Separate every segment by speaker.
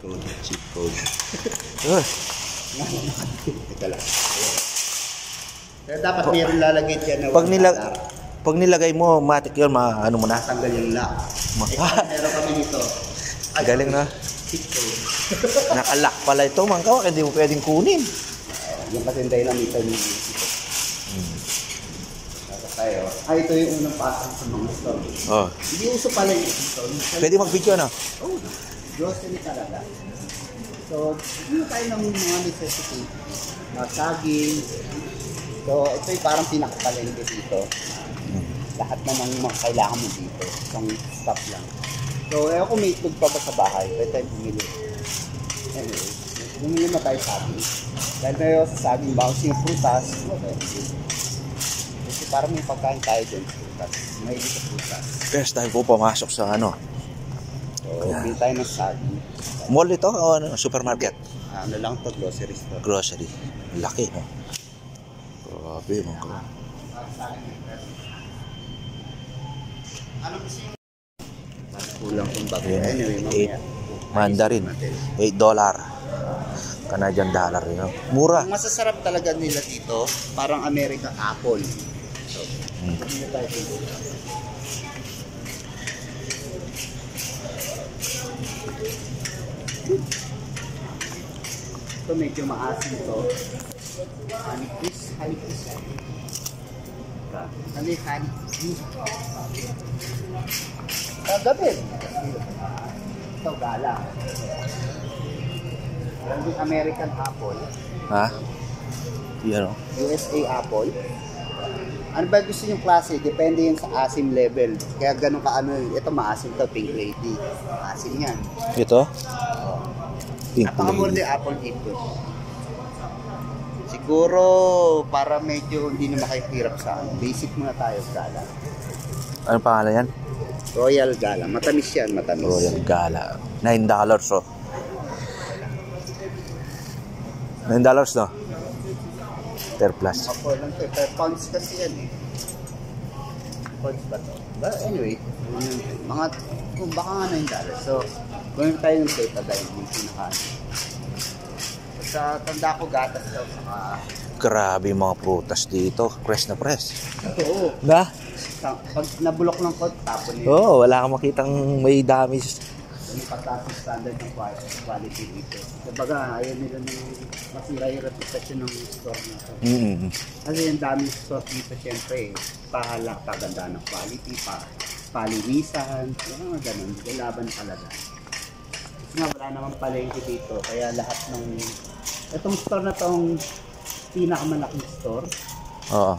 Speaker 1: code.
Speaker 2: Cheat code.
Speaker 1: Ito lang. Kaya dapat mayroon lalagay dyan na
Speaker 2: Pag nilagay mo, matik yun, ano mo na?
Speaker 1: tanggal yung lock. Meron kami dito.
Speaker 2: Galing na.
Speaker 1: Cheat code.
Speaker 2: Nakalock pala ito, mangkaw. Hindi mo pwedeng kunin.
Speaker 1: Yung kasi dynamite nito. Tayo. Ito yung unang pasok sa mga store.
Speaker 2: Oh.
Speaker 1: Hindi uso pala yung store.
Speaker 2: Pwede mag-video na?
Speaker 1: Oo. Grocery talaga. So, hindi tayo ng mga necessity. Saging. So, ito yung parang pinakapalengke dito. Lahat na ng mga kailangan mo dito. Isang stop lang. So, kung may itlog pa ba sa bahay, pwede tayo bumili. Anyway, bumili na tayo saging. Dahil tayo sa saging, bawas yung prutas, kasi parang may pagkain tayo dyan sa prutas. May dito prutas.
Speaker 2: Yes, tayo po pumasok sa ano.
Speaker 1: So, bili tayo ng saging.
Speaker 2: Mall ito o ano, supermarket?
Speaker 1: Ano lang to, grocery store.
Speaker 2: Grocery. Laki, no? Grabe, mga
Speaker 1: Ano kasi yung kulang kung bago. Anyway, mamaya.
Speaker 2: Mandarin. $8. Canadian dollar, yun. Mura.
Speaker 1: Ang masasarap talaga nila dito, parang American apple. So, hindi tayo dito. Ito medyo maasim to. Honey kiss. Honey kiss. Kagabit. Ito gala. Yung American apple.
Speaker 2: Ha? Yan, o.
Speaker 1: USA apple. Ano ba gusto yung klase? Depende yun sa asim level. Kaya ganun ka ano yun. Ito maasim to, pink lady. Maasim yan.
Speaker 2: Ito? Pink
Speaker 1: Napakamura
Speaker 2: lady.
Speaker 1: din apple dito. Siguro para medyo hindi na makahirap sa ano. Basic muna tayo gala.
Speaker 2: Ano pangalan yan?
Speaker 1: Royal Gala. Matamis yan, matamis.
Speaker 2: Royal Gala. $9, oh. $9, no? Per plus.
Speaker 1: Ako lang to. Per pounds kasi yan eh. Pounds ba to? But anyway, mga, kung baka nga $9. So, gawin tayo ng plate agad yung pinakaano. Sa tanda ko gatas daw saka...
Speaker 2: Grabe yung mga prutas dito. Press na press.
Speaker 1: Oo.
Speaker 2: Na?
Speaker 1: Pag nabulok ng kot, tapon yun.
Speaker 2: Oo, wala kang makitang may damage.
Speaker 1: Yung pataas ng standard ng quality dito. Kumbaga, ayaw nila ng masira yung reputation ng store na ito. Kasi yung daming store dito, syempre, pahala, paganda ng quality, palinisan, yung mga ganun, laban talaga. Kasi nga, wala naman palengke dito, kaya lahat ng, itong store na itong pinakamalaking store.
Speaker 2: Oo.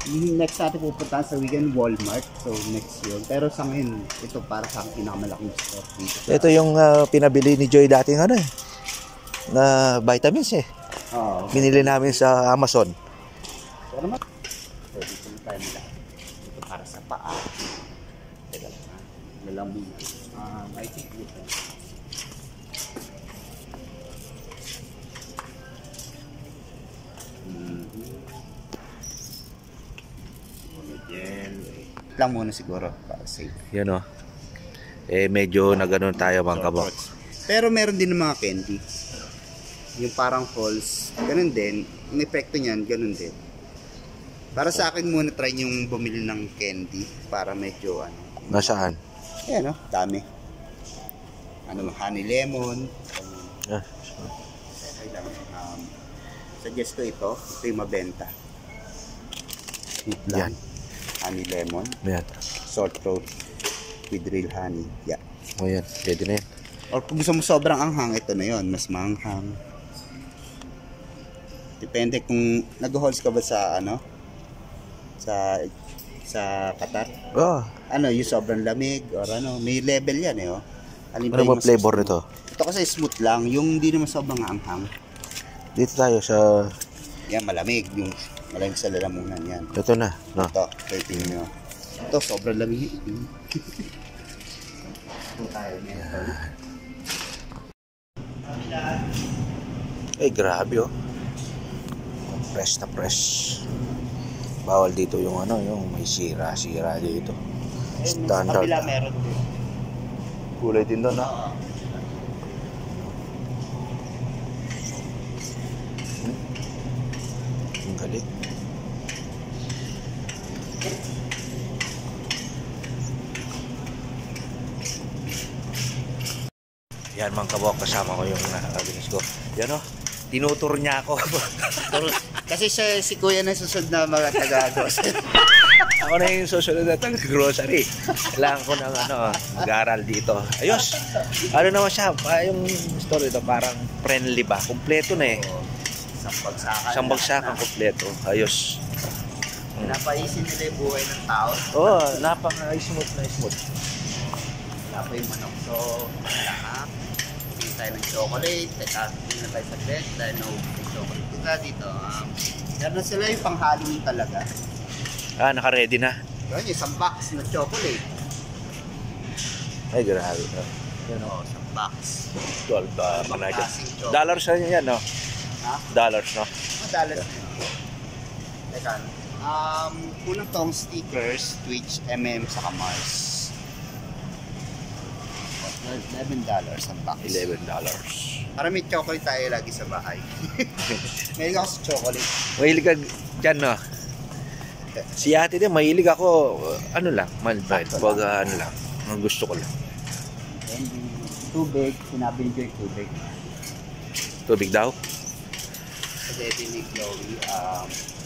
Speaker 1: Yung next natin pupuntahan sa weekend, Walmart. So, next yun. Pero sa ngayon, ito para sa aking pinakamalaking store dito.
Speaker 2: Ito yung pinabili ni Joy dating ano eh. Na vitamins eh.
Speaker 1: Oo.
Speaker 2: Binili namin sa Amazon.
Speaker 1: So, naman. So, dito na tayo nila. Ito para sa paa. Teka lang ha. Nalang muna. I think dito. Lang muna siguro para safe.
Speaker 2: Yan o. Eh medyo nagano'n tayo mga kabok.
Speaker 1: Pero meron din ng mga candy. Yung parang falls, ganun din. Yung epekto niyan, ganun din. Para sa akin muna try yung bumili ng candy para medyo ano.
Speaker 2: Nasaan?
Speaker 1: Ayan o, dami. Ano, honey lemon.
Speaker 2: Ah.
Speaker 1: Okay lang. Suggest ko ito yung mabenta.
Speaker 2: Yan.
Speaker 1: Honey lemon.
Speaker 2: Yan.
Speaker 1: Salt throat with real honey. Yeah.
Speaker 2: O yan, pwede na yan.
Speaker 1: Or kung gusto mo sobrang anghang, ito na yon, mas maanghang. Depende kung nag-halls ka ba sa ano? Sa Qatar.
Speaker 2: Oh.
Speaker 1: Ano, yung sobrang lamig or ano, may level yan eh. Oh.
Speaker 2: Ano ba flavor nito?
Speaker 1: Ito kasi smooth lang, yung hindi naman sobrang anghang.
Speaker 2: Dito tayo sa...
Speaker 1: Yan, malamig. Yung malamig sa lalamunan yan.
Speaker 2: Ito na. No?
Speaker 1: Ito, tingin nyo. Ito, sobrang lamig. Ito tayo nito.
Speaker 2: Eh, grabe oh. Fresh na fresh. Bawal dito yung ano, yung may sira-sira dito. Standard.
Speaker 1: Sa kabila meron din.
Speaker 2: Kulay din doon, ha? Yan mga kabok, kasama ko yung binis ko. Yan o, tinutur niya ako.
Speaker 1: Kasi si Kuya na susunod na mga taga-grocery.
Speaker 2: Ako na yung susunod na taga-grocery. Kailangan ko ng mag-aral dito. Ayos. Ano naman siya, yung store ito parang friendly ba? Kompleto na eh. Isang bagsakan kompleto. Ayos.
Speaker 1: Napaisin nila yung buhay ng tao.
Speaker 2: Oo, napaka-smooth na smooth.
Speaker 1: Wala pa yung manok. So, tingin tayo ng chocolate. Tingin na tayo sa bed. Dahil no chocolate kita dito. Meron sila yung pang-Halloween talaga.
Speaker 2: Naka-ready na.
Speaker 1: Yun, isang box na chocolate.
Speaker 2: Ay, grabe.
Speaker 1: Yan o, isang box.
Speaker 2: $12
Speaker 1: Klaseng chocolate.
Speaker 2: dollars na yan, no?
Speaker 1: Ha?
Speaker 2: Dollars, no?
Speaker 1: Dollars na yun. Teka, unang tong stickers, Twitch, saka Mars. $11 ang box.
Speaker 2: $11.
Speaker 1: Para may chocolate tayo lagi sa bahay. Mahilig ako sa chocolate.
Speaker 2: Mahilig ka dyan, no? Si ate din, mahilig ako, ano lang, malbite. Pag ano lang, ang gusto ko lang.
Speaker 1: And tubig, sinabi niyo yung tubig.
Speaker 2: Tubig daw?
Speaker 1: Kasi ito yung Chloe,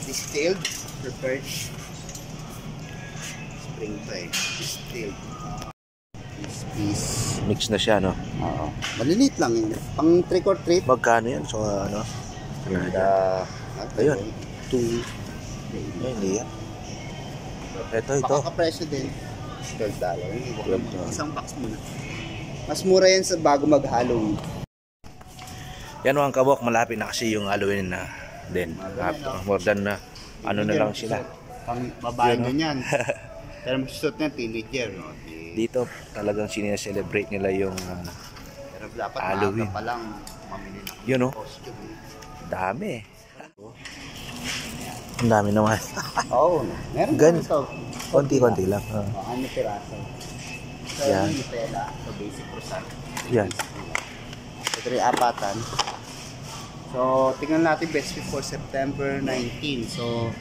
Speaker 1: distilled, prepared. Spring to eh. Distilled. Piece.
Speaker 2: Mix na siya, no?
Speaker 1: Oo. Maliliit lang yun. Pang trick or treat.
Speaker 2: Magkano yan? So, ano? Ayun. 2. Ay, hindi yan. Ito.
Speaker 1: Makakapresyo din. $12. Isang box muna. Mas mura yan sa bago mag-Halloween.
Speaker 2: Yan ang kabok, malapit na kasi yung Halloween na din. More than na, ano na lang sila.
Speaker 1: Pang babae na yan. Pero magsusot na teenager, no?
Speaker 2: Dito talagang sineselebrate nila yung
Speaker 1: pero dapat
Speaker 2: Halloween.
Speaker 1: pa lang mamili ng
Speaker 2: yun, no?
Speaker 1: costume.
Speaker 2: Dami. Ang dami naman.
Speaker 1: Oo. Meron
Speaker 2: Gan-
Speaker 1: ito.
Speaker 2: Konti-konti lang.
Speaker 1: Ano piraso. So,
Speaker 2: Yan.
Speaker 1: yung Nutella. So, basic croissant.
Speaker 2: Yan.
Speaker 1: Ito rin apatan. So, tingnan natin best before September 19. So,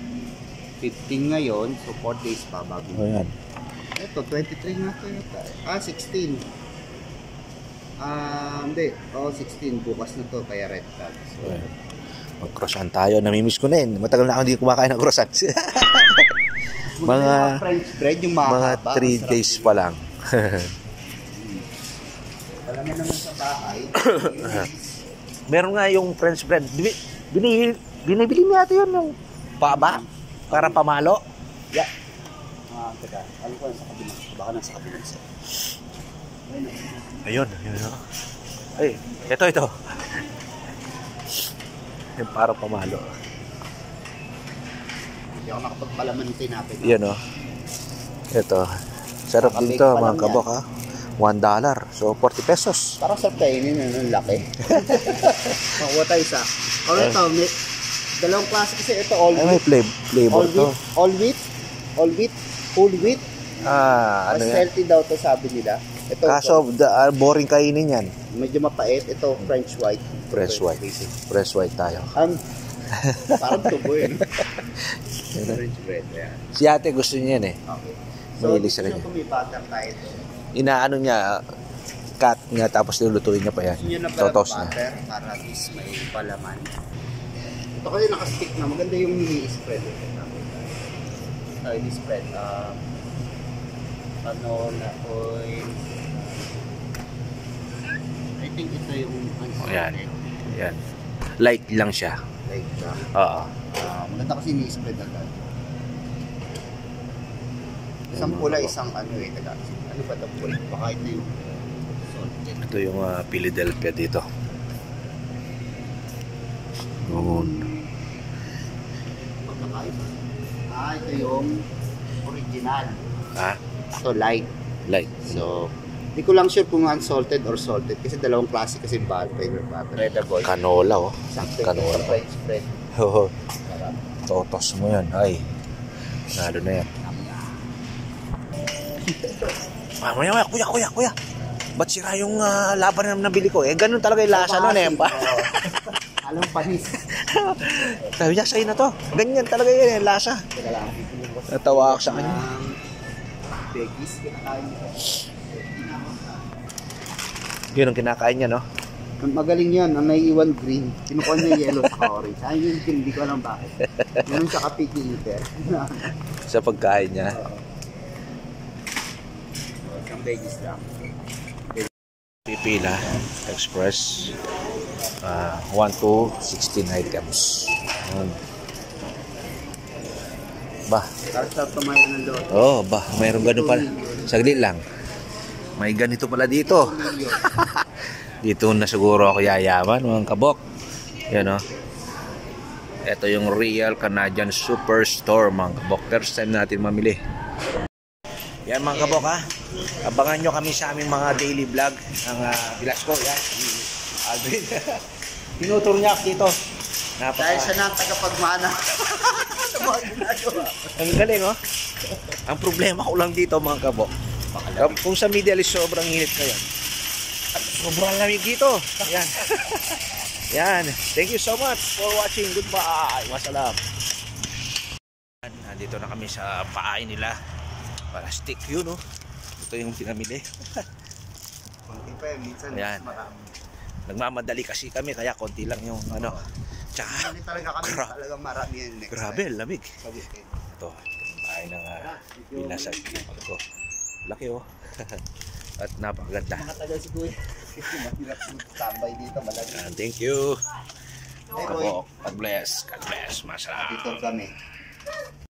Speaker 1: 15 ngayon. So, 4 days pa bago.
Speaker 2: Yan.
Speaker 1: Ito, 23 na ito. 16. Hindi. 16. Bukas na to. Kaya red tag. So,
Speaker 2: mag-croissant tayo. Namimiss ko na yun. Matagal na ako hindi kumakain ng croissant. mga
Speaker 1: French bread, yung
Speaker 2: mga 3 days pa lang.
Speaker 1: Alam mo naman sa bahay.
Speaker 2: Meron nga yung French bread. Binibili niya ito yun yung paaba para pamalo.
Speaker 1: Yeah. Teka. Alam ko nasa kabila. Baka nasa kabila.
Speaker 2: Ayun. Ay, ito. Yung para pamalo.
Speaker 1: Hindi ako nakapagpalaman ng tinapay.
Speaker 2: Yan o. Ito. Sarap din to mga kabok ha. $1. So 40 pesos.
Speaker 1: Parang sarap kainin ang laki. Makuha tayo isa. Ito, dalawang klase kasi ito all wheat.
Speaker 2: May flavor to.
Speaker 1: All wheat, whole wheat.
Speaker 2: Ano
Speaker 1: Mas
Speaker 2: yan?
Speaker 1: healthy daw to sabi nila. Ito,
Speaker 2: Kaso boring kainin yan.
Speaker 1: medyo mapait. Ito, French white.
Speaker 2: Fresh white. Fresh white tayo.
Speaker 1: Parang tubo yun. French bread. Yeah.
Speaker 2: Si ate gusto niya yan eh.
Speaker 1: Okay. So,
Speaker 2: Mahilig sa kanya.
Speaker 1: kung may butter tayo ito.
Speaker 2: Inaano niya, cut niya tapos nilulutuin niya pa yan.
Speaker 1: Gusto nyo na pala
Speaker 2: Totos
Speaker 1: butter
Speaker 2: niya.
Speaker 1: para at least may palaman. Ito kasi nakastick na. Maganda yung mini-spread. Ito, ini-spread. Canola oil. I think ito yung
Speaker 2: Yan. Yan. Light lang siya.
Speaker 1: Like siya.
Speaker 2: Oo.
Speaker 1: Maganda kasi ini-spread agad. Isang pula, isang ano eh. Taga, ano ba ito pula? Baka ito yung salted.
Speaker 2: Ito yung Philadelphia dito. Noon.
Speaker 1: Pagkakaiba. Ito yung original. Ito light.
Speaker 2: Light.
Speaker 1: So, hindi ko lang sure kung unsalted or salted kasi dalawang klase kasi flavor butter. Red boy.
Speaker 2: Canola oh.
Speaker 1: Sakto
Speaker 2: Canola.
Speaker 1: yung French bread.
Speaker 2: Oo.
Speaker 1: Sarap.
Speaker 2: Totos mo yan. Ay. Nalo na yan. Kuya. Ba't sira yung laban na nabili ko? Eh, ganun talaga yung lasa nun eh.
Speaker 1: Alam panis.
Speaker 2: Sabi niya, sa'yo na to. Ganyan talaga yun yung lasa.
Speaker 1: Teka lang.
Speaker 2: Natawa ako sa kanya.
Speaker 1: Veggies, kinakain ko.
Speaker 2: Yun ang kinakain niya, no?
Speaker 1: Magaling yan, ang naiiwan green. Kinukuha niya yellow sa orange. Ay, yung green, hindi ko alam bakit. Ganun siya ka-picky eater.
Speaker 2: Sa pagkain niya.
Speaker 1: Isang veggies lang.
Speaker 2: Pipila Express. 1 to 16 items. Bah.
Speaker 1: Sarap tumayo ng loob.
Speaker 2: Oh, bah, mayroong ganito pala. Saglit lang. May ganito pala dito. Dito na siguro ako yayaman, mga kabok. Yan, oh. Ito yung Real Canadian Superstore, mga kabok. First time natin mamili. Yan, mga kabok, ha. Abangan nyo kami sa aming mga daily vlog ng Velasco. Yan, Alvin. Tinutur niya ako dito.
Speaker 1: Dahil siya na ang tagapagmana.
Speaker 2: Ang galing, oh. Ang problema ko lang dito, mga kabok. Kung sa Middle East sobrang init ngayon. At sobrang lamig dito. Ayan. Yan. Thank you so much for watching. Goodbye. Masalam. Nandito na kami sa paay nila. Plastic yun, oh. Ito yung pinamili.
Speaker 1: Konti pa yun. Minsan
Speaker 2: Ayan.
Speaker 1: marami.
Speaker 2: Nagmamadali kasi kami kaya konti lang yung ano. Tsaka
Speaker 1: Talaga kami talagang marami yan next
Speaker 2: grabe,
Speaker 1: time.
Speaker 2: lamig. Ito, bahay ng binasag ko. Laki, oh. At napakaganda.
Speaker 1: Mga taga si Kuya. Mahirap tambay dito.
Speaker 2: Thank you. God bless. God bless. Masarap.
Speaker 1: Dito kami.